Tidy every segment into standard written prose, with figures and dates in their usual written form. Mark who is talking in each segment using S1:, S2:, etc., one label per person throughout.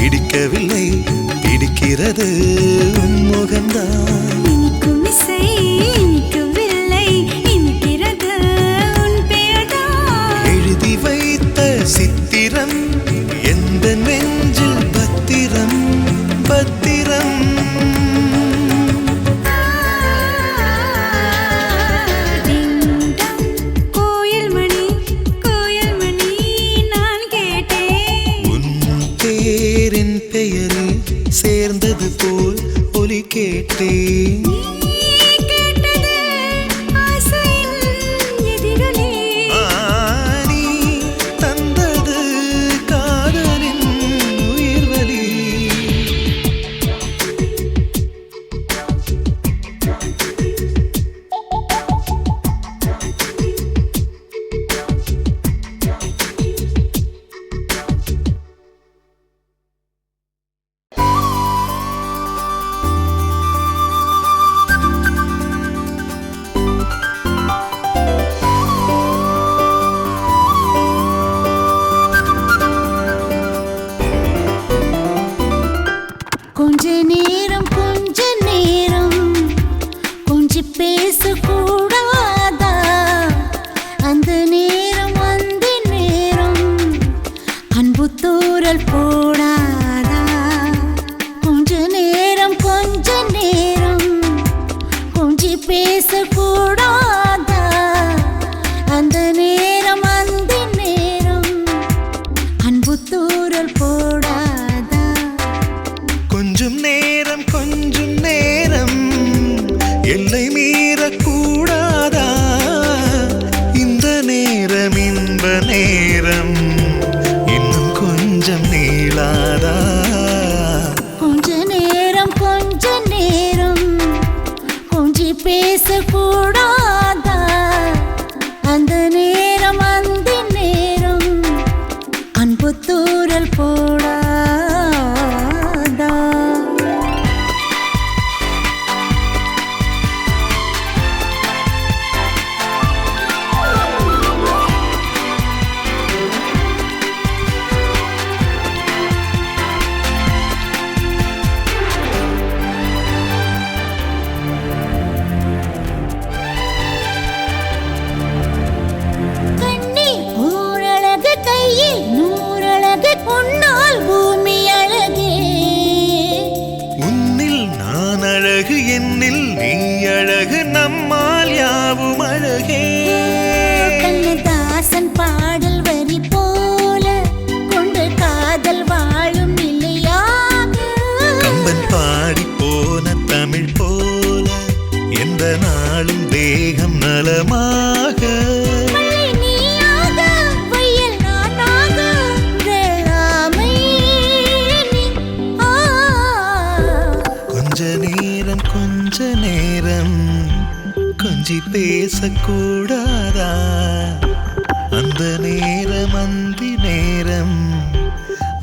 S1: பிடிக்கவில்லை பிடிக்கிறது உன் முகம்தான்.
S2: இனிக்கும் இசை இனிக்கவில்லை இனிக்கிறது உன் பெயர்தான்.
S1: எழுதி வைத்த சித்திரம் எந்த நெஞ்சில் பத்திரம் பத்திரம்.
S2: கோயில் மணி நான் கேட்டேன்.
S1: உன் பேரின் பெயரில் சேர்ந்தது போல் ஒலி கேட்டேன். பேசக்கூடாதா அந்த நேரம் அந்தி நேரம்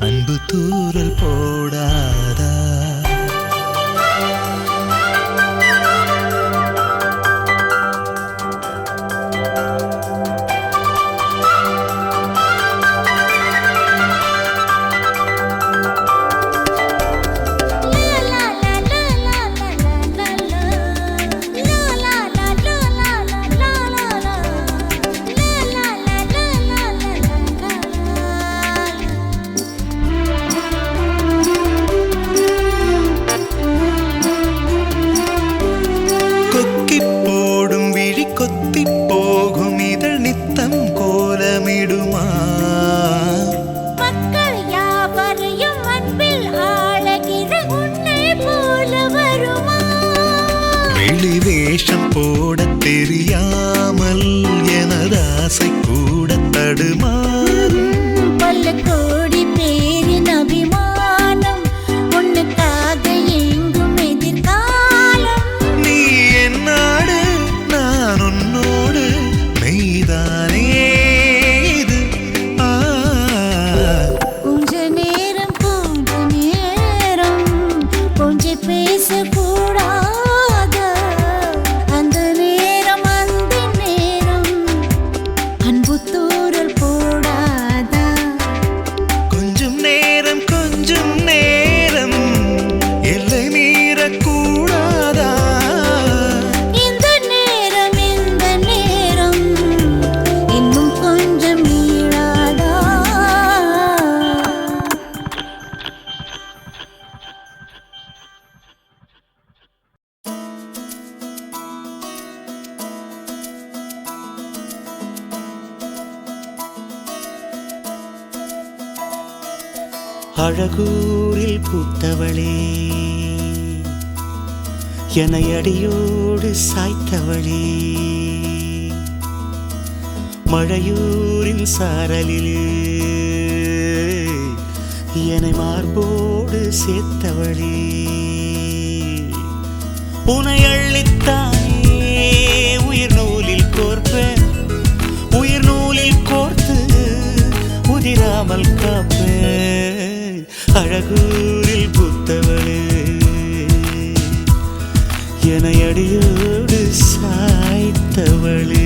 S1: அன்பு தூரல் போடாதா.
S3: அழகூரில் பூத்தவளே என்னை அடியோடு சாய்த்தவளே மழையூரின் சாரலிலே என்னை மார்போடு சேர்த்தவளே உனை அள்ளித்தானே உயிர் நூலில் கோர்ப்பேன் உயிர் நூலில் கோர்த்து உதிராமல் காப்பேன் அழகூரில் பூத்தவளே என்னை அடியோடு சாய்த்தவளே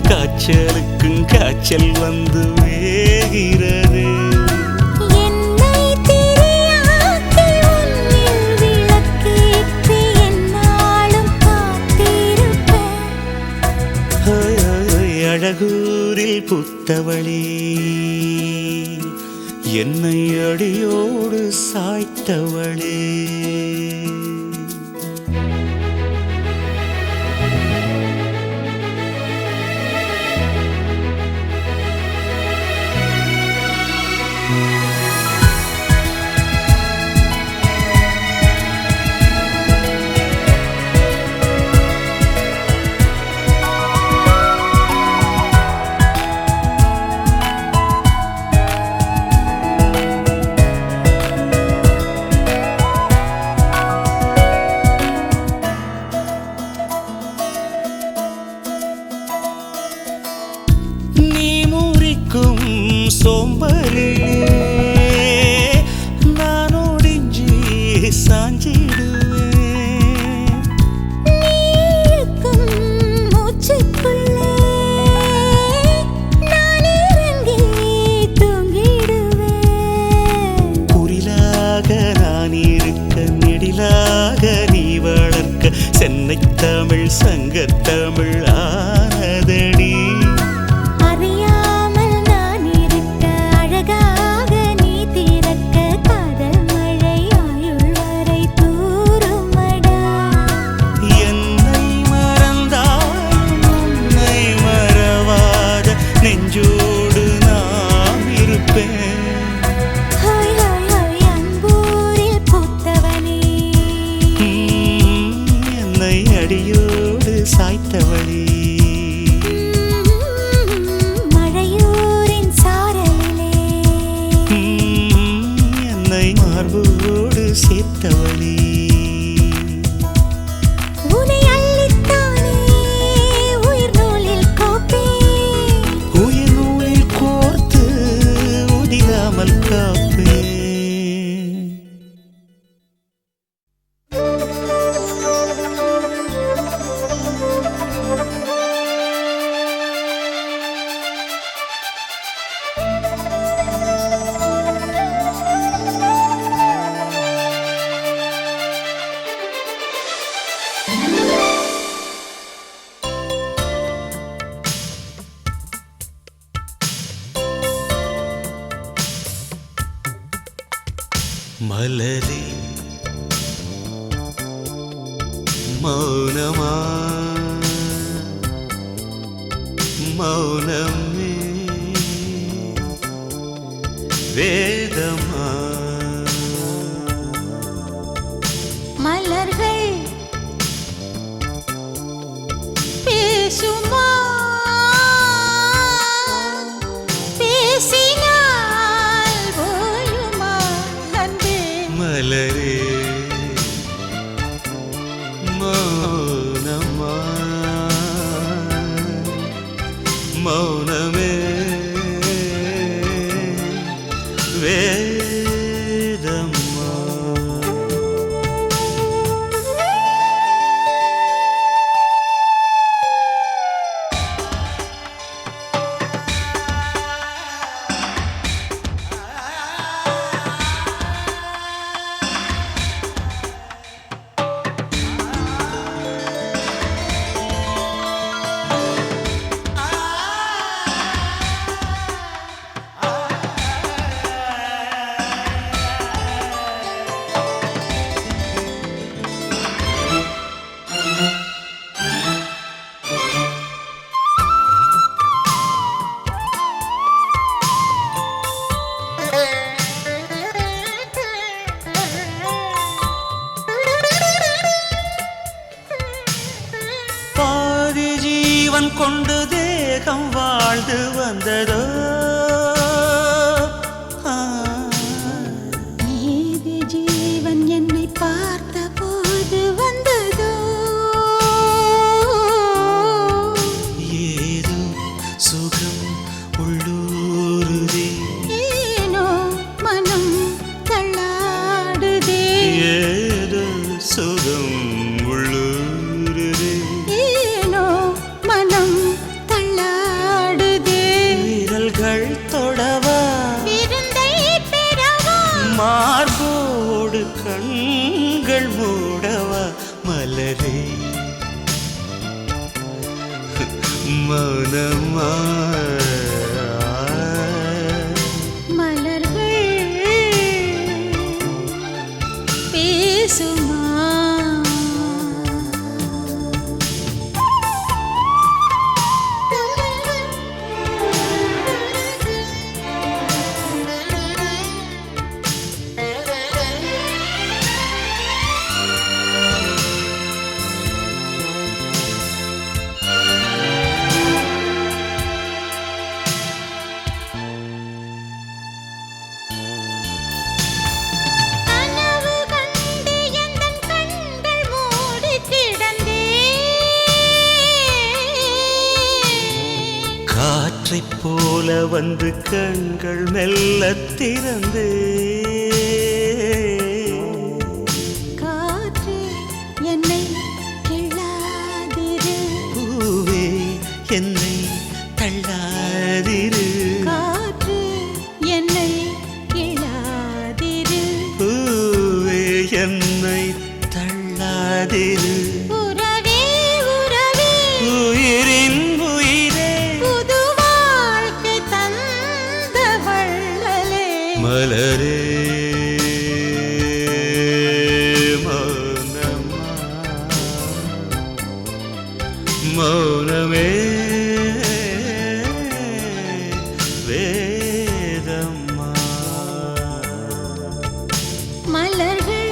S3: காய்ச்சலுக்கும் காய்ச்சல் வந்து வேகிறது
S2: என்னை திரியாக்கி உன்னில் விளக்கேற்றி என்னாலும் காத்திருப்பேன்
S3: அழகூரில் புத்தவளே என்னை அடியோடு சாய்த்தவளே சோம்பலிலே நான் ஒடிஞ்சி சாஞ்சிடுவேன்
S2: நீருக்கும் மூச்சுக்குள்ளே நான் இறங்கி தூங்கிடுவேன்
S3: குரிலாக நான் இருக்க நெடிலாக நீ வளர்க்க சென்னை தமிழ் சங்கத்தமிழ் ஆனதடி அடியோடு சாய்த்தவளே
S2: மழையூரின் சாரலிலே
S3: என்னை மார்போடு சேர்த்தவளே
S2: உனை அள்ளித்தானே உயிர் நூலில் கோப்பேன்
S3: உயிர் நூலில் கோர்த்து உதிராமல் காப்பேன் மலரே மௌனமா மௌனமே வேதமா
S2: மலர்கள் பேசுமா பேசினால் ஓயுமா அன்பே
S3: மலரே மௌனமா மௌனமே வேதமா பாதி ஜீவன் கொண்டு தேகம் வாழ்ந்து வந்ததோ
S2: நீதி ஜீவன் என்னை பார்த்த போது வந்ததோ
S3: ஏதோ சுகம் உள்ளூருதே
S2: ஏனோ மனம் தள்ளாடுதே
S3: ஏதோ சுகம் உள்ளூருதே
S2: ஏனோ மனம் தள்ளாடுதே
S3: விரல்கள் தொடவா
S2: விருந்தை பெறவா
S3: மார்போடு கண்கள் மூடவா மலரே மௌனமா
S2: மலர்கள் பேசுமா கனவு கண்டு எந்தன் கண்கள் மூடி கிடந்தேன்
S3: காற்றைப் போல வந்து கண்கள் மெல்லத் திறந்தே
S2: காற்றே என்னை கிள்ளாதிரு
S3: பூவே என்னை தள்ளாதிரு
S2: காற்றே என்னை கிள்ளாதிரு
S3: பூவே என்னை தள்ளாதிரு
S2: உறவே உறவே
S3: உயிரின் உயிரே
S2: புது வாழ்க்கை தந்த வள்ளலே
S3: மலரே மௌனமா மௌனமே வேதமா
S2: மலர்கள்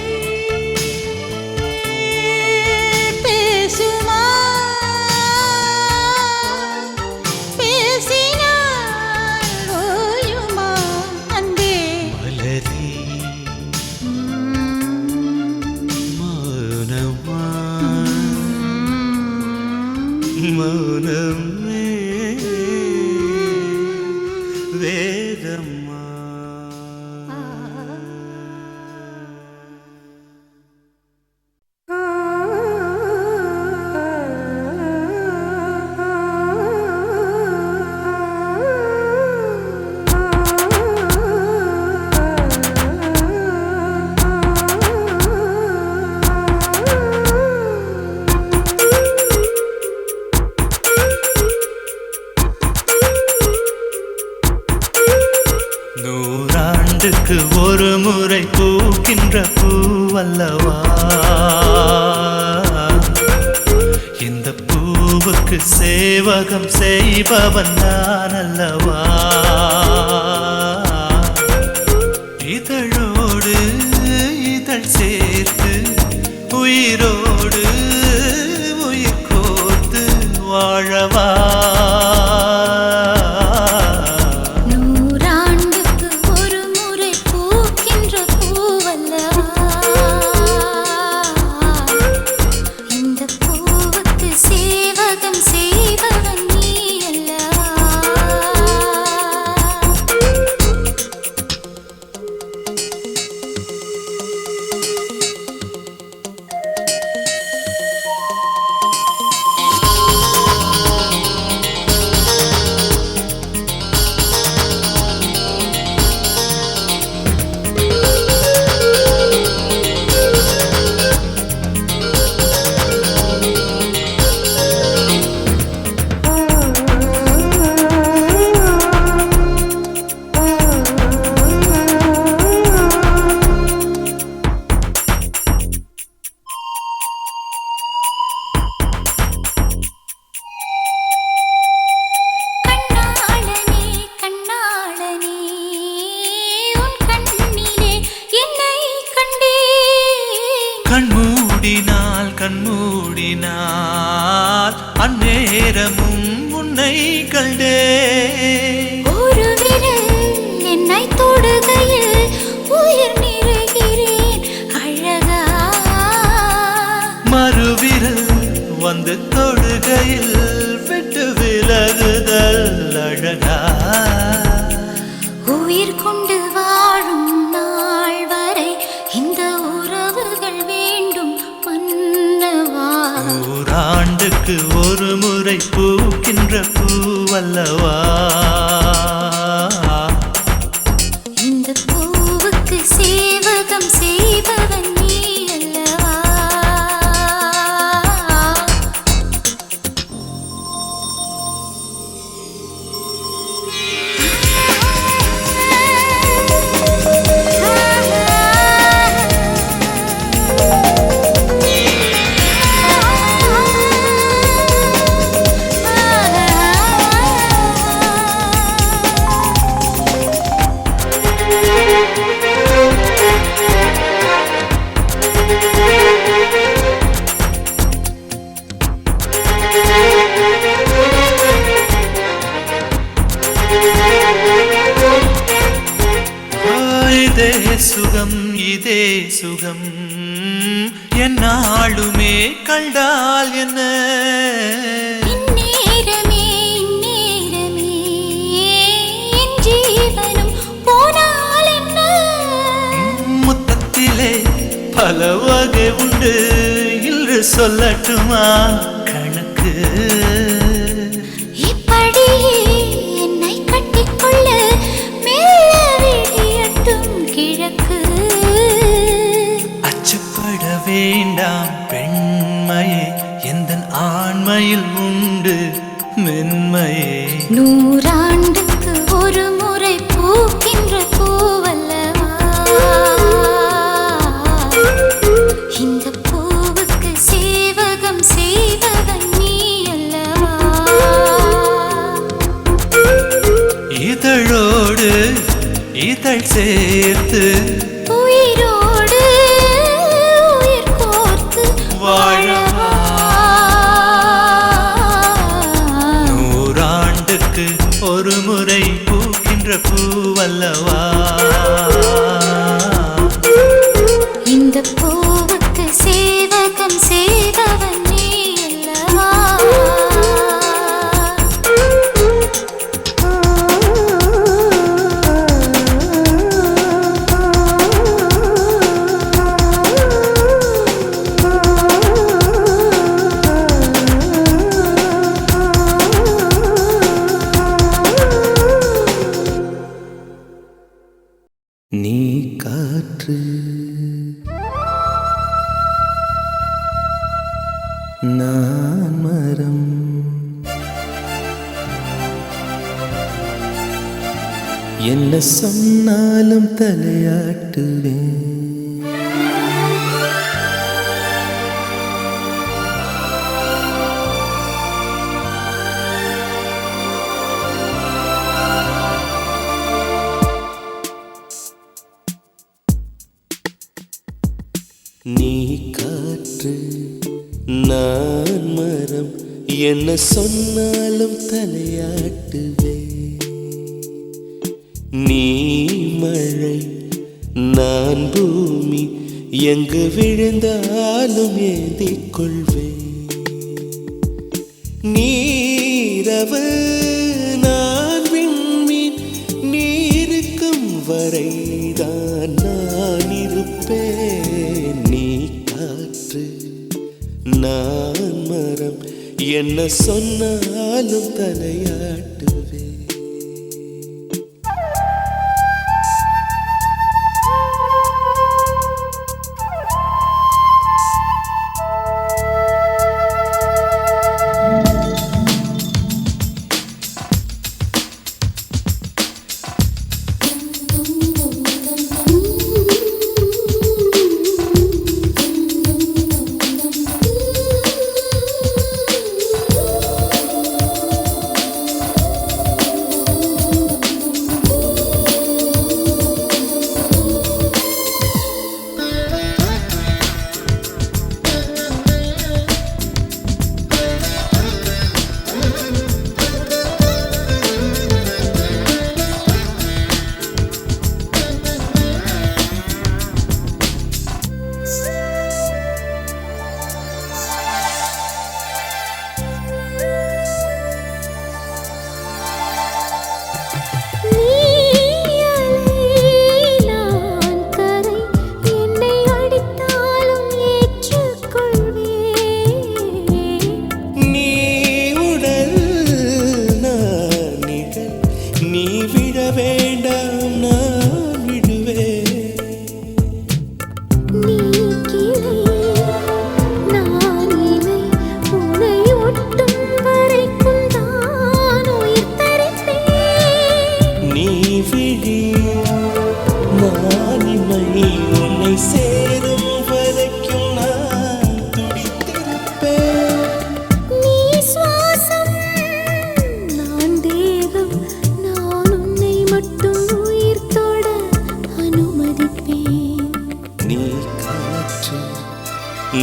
S2: பேசுமா பேசினால் ஓயுமா அன்பே
S3: மலரே மௌனமா மௌனமே வேதமா நூறாண்டுக்கு ஒரு முறை பூக்கின்ற பூவல்லவா இந்த பூவுக்கு சேவகம் செய்பவன் நான் அல்லவா இதழோடு இதழ் சேர்த்து உயிரோடு உயிர் கோர்த்து வாழவா
S2: நூறாண்டுக்கு ஒரு முறை பூக்கின்ற பூவல்லவா இந்த பூவுக்கு சேவகம் செய்பவன் நீ அல்லவா கண்ணாளனே கண்ணாளனே உன் கண்ணிலே என்னை கண்டேன்
S3: கண்மூடினால் அந்நேரமும் உன்னை கண்டே
S2: ஒரு விரல் என்னை தொடுகையில் உயிர் நிறைகிறேன் அழகா
S3: மறுவிரல் வந்து தொடுகையில் விட்டு விலகுதல் அழகா
S2: உயிர் கொண்டு வாழும் நாள் வரை இந்த உறவுகள் வேண்டும் மன்னவா
S3: நூறாண்டுக்கு ஒரு முறை பூக்கின்ற பூவல்லவா
S2: இந்த பூவுக்கு சேவகம் செய்பவன் நீ அல்லவா
S3: இதே சுகம் இதே சுகம் என்னாலுமே கண்டால் என்ன
S2: இந்நேரமே இந்நேரமே என் ஜீவனும் போனால் என்ன
S3: முத்தத்திலே பல வகை உண்டு இன்று சொல்லட்டுமா கணக்கு
S2: இப்படியே என்னை கட்டிக்கொள்ள மெல்ல விடியட்டும் கிழக்கு
S3: அச்சப்பட வேண்டாம் பெண்மையே எந்தன் ஆண்மையில் உண்டு மென்மையே
S2: நூறாண்டுக்கு ஒரு முறை பூக்கின்ற பூவல்லவா இந்த பூவுக்கு சேவகம் செய்பவன் நீ அல்லவா
S3: இதழோடு இதழ் சேர்த்து
S2: உயிரோடு உயிர் கோர்த்து
S3: வாழவா நூறாண்டுக்கு ஒரு முறை பூக்கின்ற பூவல்லவா
S2: இந்த பூவுக்கு சேவகம் செய்பவன் நீ அல்லவா
S1: நீ காற்று நான் மரம் என்ன சொன்னாலும் தலையாட்டுவேன் நீ காற்று நான் மரம், என்ன சொன்னாலும் தலையாட்டுவே. நீ மழை நான் பூமி, எங்கு விழுந்தாலும் ஏந்திக் கொள்வே. நீரவு நான் விண்மீன், நீருக்கும் வரைதான் நான் இருப்பேன். நீ காற்று நான் மரம், என்ன சொன்னாலும் தலையாட்டுவே.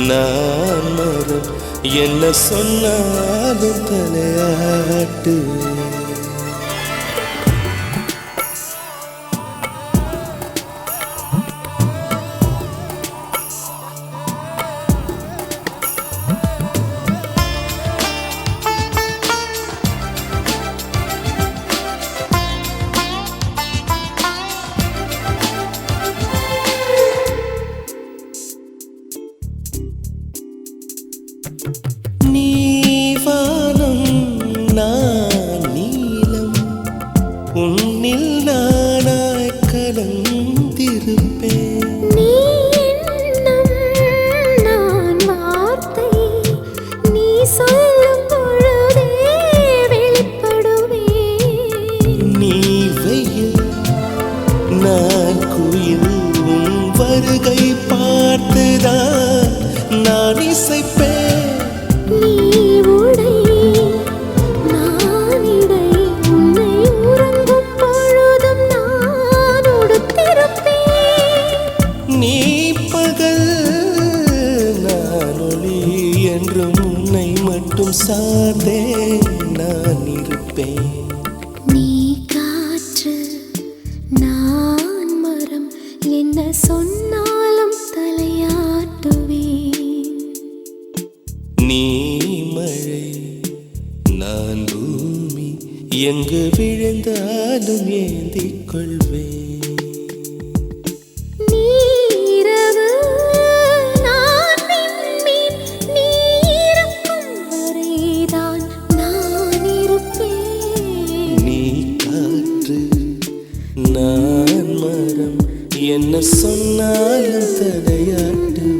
S1: நான் மரம், என்ன சொன்னாலும் தலையாட்டுவே. உன்னில் நானாய் கலந்திருப்பேன்.
S2: நீ எண்ணம் நான் வார்த்தை, நீ சொல்லும் பொழுதே வெளிப்படுவேன்.
S1: நீ வெயில் நான் குயில், உன் வருகை பார்த்துதான் நான் இசைப்பேன்.
S2: நீ உடை நான் இடை, உன்னை உறங்கும் பொழுதும் நான் உடுத்திருப்பேன்.
S1: நீ பகல் நான் ஒளி, என்றும் உன்னை மட்டும் சார்ந்தே நான் இருப்பேன்.
S2: நீ காற்று நான் மரம், என்ன சொன்னாலும் தலையாட்டுவேன்.
S1: நீ மழை நான் பூமி, எங்கு விழுந்தாலும் ஏந்திக் கொள்வேன்.
S2: நீரவு நான் விண்மீன், நீ இருக்கும் வரைதான் நான் இருப்பேன்.
S1: நீ காற்று நான் மரம், என்ன சொன்னாலும் தலையாட்டுவேன்.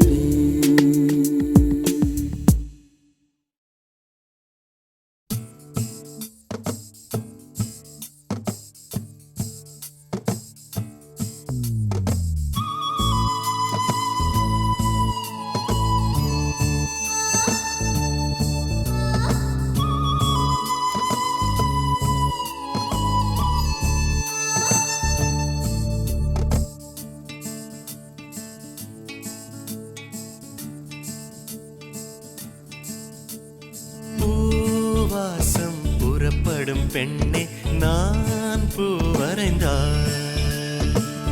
S1: புறப்படும் பெண்ணே நான் பூ வரைந்தார்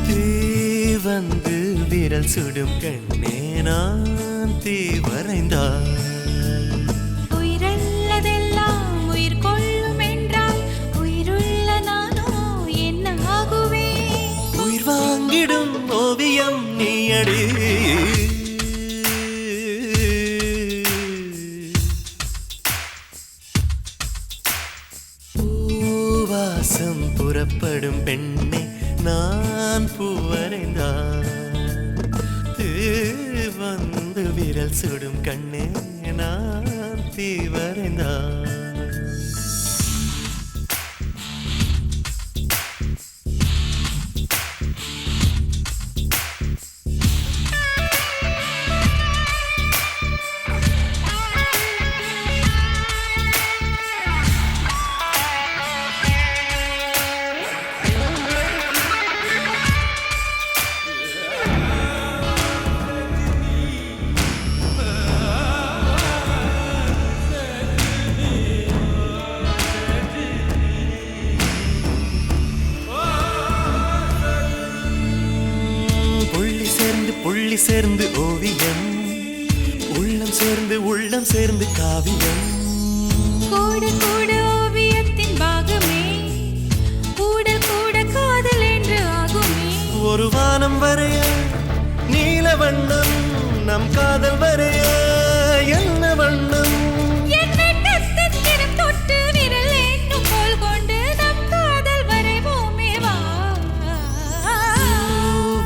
S1: தீ வந்து விரல் சுடும் கண்ணே நான் தீ வரைந்தார்
S2: உயிரல்லதெல்லாம் உயிர் கொள்ளும் என்றால் உயிருள்ள நானோ என்ன ஆகுவேன்
S1: உயிர் வாங்கிடும் ஓவியம் நீ அடி பூவாசம் புறப்படும் பெண்ணே நான் பூ வரைந்தார் வந்து விரல் சுடும் கண்ணே நான் தீ வரைந்தார் புள்ளி சேர்ந்து ஓவியம் உள்ளம் சேர்ந்து காவியம்
S2: கூட கூட ஓவியத்தின் பாகமே கூடல் கூட காதல் என்று ஆகுமே
S1: ஒரு வானம் வரைய நீல வண்ணம் நம் காதல் வரைய என்ன வண்ணம்
S2: என்னை தத்திரம் தொட்டு விரல் என்னும் போல் கொண்டு நம் காதல் வரைவோமே வா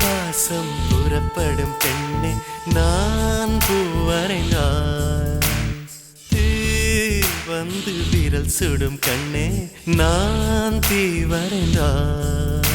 S1: வாசம் புறப்படும் பெண்ணே நான் பூ வரைந்தார் வந்து விரல் சுடும் கண்ணே நான் தீ வரைந்தார்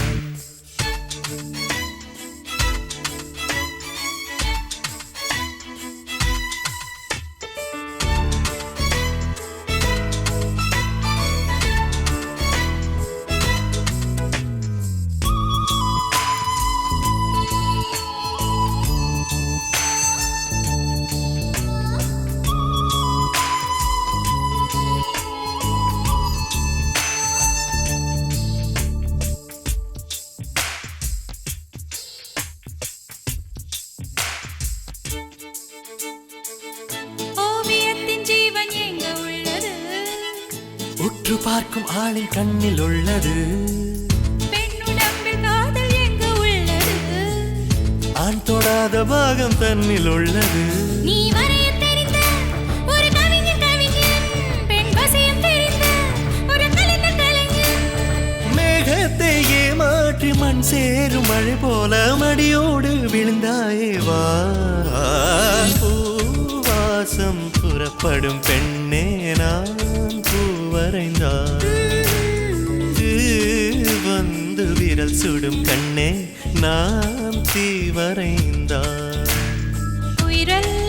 S1: உற்று பார்க்கும் ஆளின் கண்ணில் உள்ளது
S2: பெண்ணுடம்பில் காதல் எங்கு உள்ளது
S1: ஆண் தொடாத பாகம் தன்னில் உள்ளது
S2: நீ வரைய தெரிந்த ஒரு கவிஞன் பெண் வசியம் தெரிந்த ஒரு கலைஞன்
S1: மேகத்தை ஏமாற்றி மண் சேரும் மழை போல மடியோடு விழுந்தாயே வா பூவாசம் புறப்படும் பெண்ணே நான் பூ வரைந்தார் வந்து விரல் சுடும் கண்ணே நான் தீ வரைந்தார்
S2: உயிரல்ல